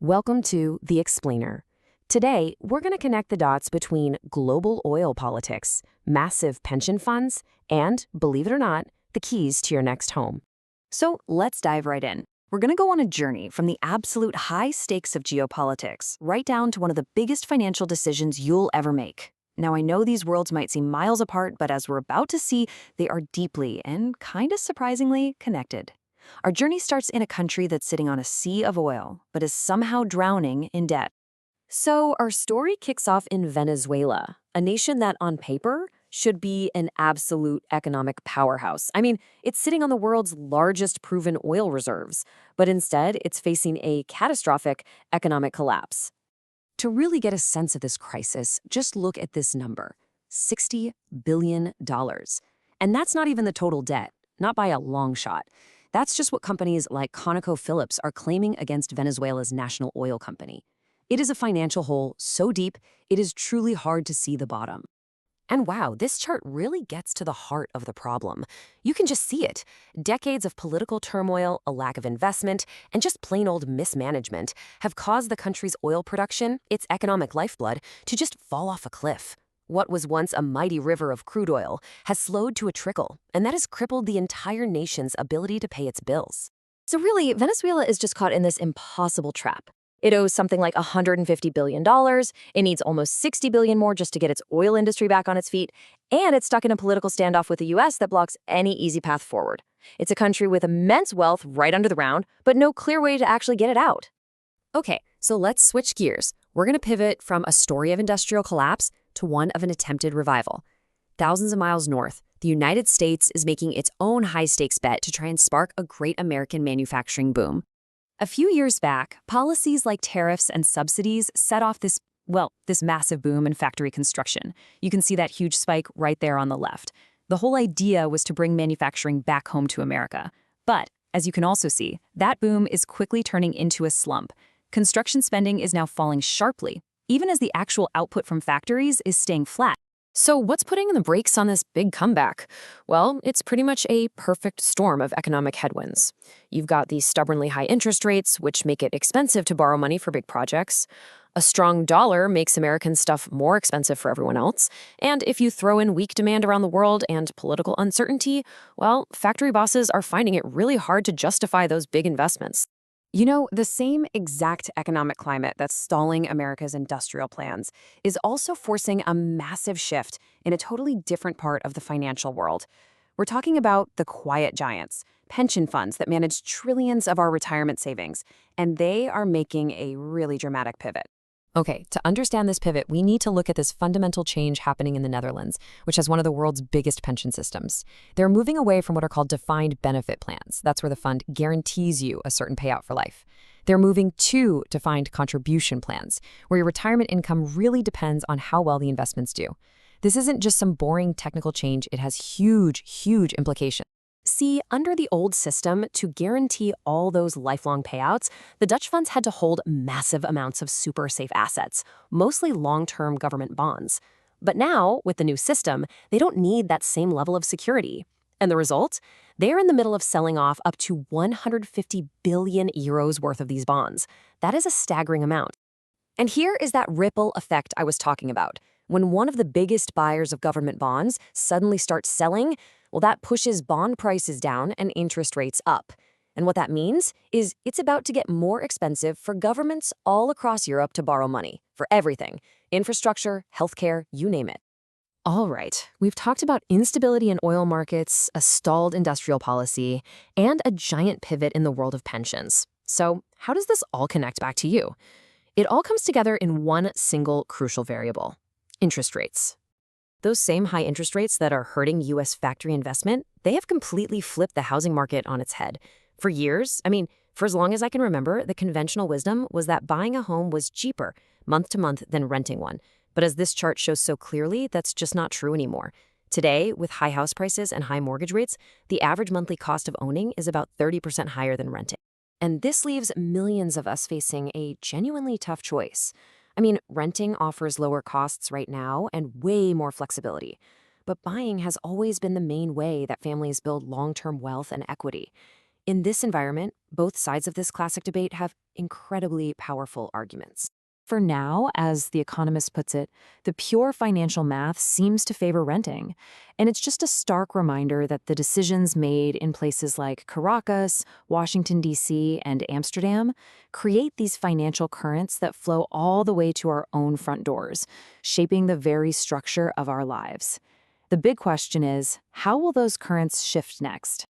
Welcome to The Explainer. Today, we're going to connect the dots between global oil politics, massive pension funds, and, believe it or not, the keys to your next home. So let's dive right in. We're going to go on a journey from the absolute high stakes of geopolitics right down to one of the biggest financial decisions you'll ever make. Now, I know these worlds might seem miles apart, but as we're about to see, they are deeply and kind of surprisingly connected. Our journey starts in a country that's sitting on a sea of oil, but is somehow drowning in debt. So, our story kicks off in Venezuela, a nation that, on paper, should be an absolute economic powerhouse. It's sitting on the world's largest proven oil reserves, but instead, it's facing a catastrophic economic collapse. To really get a sense of this crisis, just look at this number, $60 billion. And that's not even the total debt, not by a long shot. That's just what companies like ConocoPhillips are claiming against Venezuela's national oil company. It is a financial hole so deep, it is truly hard to see the bottom. And wow, this chart really gets to the heart of the problem. You can just see it. Decades of political turmoil, a lack of investment, and just plain old mismanagement have caused the country's oil production, its economic lifeblood, to just fall off a cliff. What was once a mighty river of crude oil has slowed to a trickle, and that has crippled the entire nation's ability to pay its bills. So really, Venezuela is just caught in this impossible trap. It owes something like $150 billion, it needs almost $60 billion more just to get its oil industry back on its feet, and it's stuck in a political standoff with the US that blocks any easy path forward. It's a country with immense wealth right under the ground, but no clear way to actually get it out. Okay, so let's switch gears. We're going to pivot from a story of industrial collapse to one of an attempted revival. Thousands of miles north, the United States is making its own high-stakes bet to try and spark a great American manufacturing boom. A few years back, policies like tariffs and subsidies set off this massive boom in factory construction. You can see that huge spike right there on the left. The whole idea was to bring manufacturing back home to America. But, as you can also see, that boom is quickly turning into a slump. Construction spending is now falling sharply, even as the actual output from factories is staying flat. So what's putting the brakes on this big comeback? Well, it's pretty much a perfect storm of economic headwinds. You've got these stubbornly high interest rates, which make it expensive to borrow money for big projects. A strong dollar makes American stuff more expensive for everyone else. And if you throw in weak demand around the world and political uncertainty, well, factory bosses are finding it really hard to justify those big investments. You know, the same exact economic climate that's stalling America's industrial plans is also forcing a massive shift in a totally different part of the financial world. We're talking about the quiet giants, pension funds that manage trillions of our retirement savings, and they are making a really dramatic pivot. Okay, to understand this pivot, we need to look at this fundamental change happening in the Netherlands, which has one of the world's biggest pension systems. They're moving away from what are called defined benefit plans. That's where the fund guarantees you a certain payout for life. They're moving to defined contribution plans, where your retirement income really depends on how well the investments do. This isn't just some boring technical change, it has huge implications. See, under the old system, to guarantee all those lifelong payouts, the Dutch funds had to hold massive amounts of super safe assets, mostly long-term government bonds. But now, with the new system, they don't need that same level of security. And the result? They're in the middle of selling off up to 150 billion euros worth of these bonds. That is a staggering amount. And here is that ripple effect I was talking about. When one of the biggest buyers of government bonds suddenly starts selling, well, that pushes bond prices down and interest rates up. And what that means is it's about to get more expensive for governments all across Europe to borrow money for everything: infrastructure, healthcare, you name it. All right, we've talked about instability in oil markets, a stalled industrial policy, and a giant pivot in the world of pensions. So how does this all connect back to you? It all comes together in one single crucial variable: interest rates. Those same high interest rates that are hurting U.S. factory investment, they have completely flipped the housing market on its head. For years, for as long as I can remember, the conventional wisdom was that buying a home was cheaper month to month than renting one. But as this chart shows so clearly, that's just not true anymore. Today, with high house prices and high mortgage rates, the average monthly cost of owning is about 30% higher than renting. And this leaves millions of us facing a genuinely tough choice. Renting offers lower costs right now and way more flexibility. But buying has always been the main way that families build long-term wealth and equity. In this environment, both sides of this classic debate have incredibly powerful arguments. For now, as The Economist puts it, the pure financial math seems to favor renting. And it's just a stark reminder that the decisions made in places like Caracas, Washington, D.C., and Amsterdam create these financial currents that flow all the way to our own front doors, shaping the very structure of our lives. The big question is, how will those currents shift next?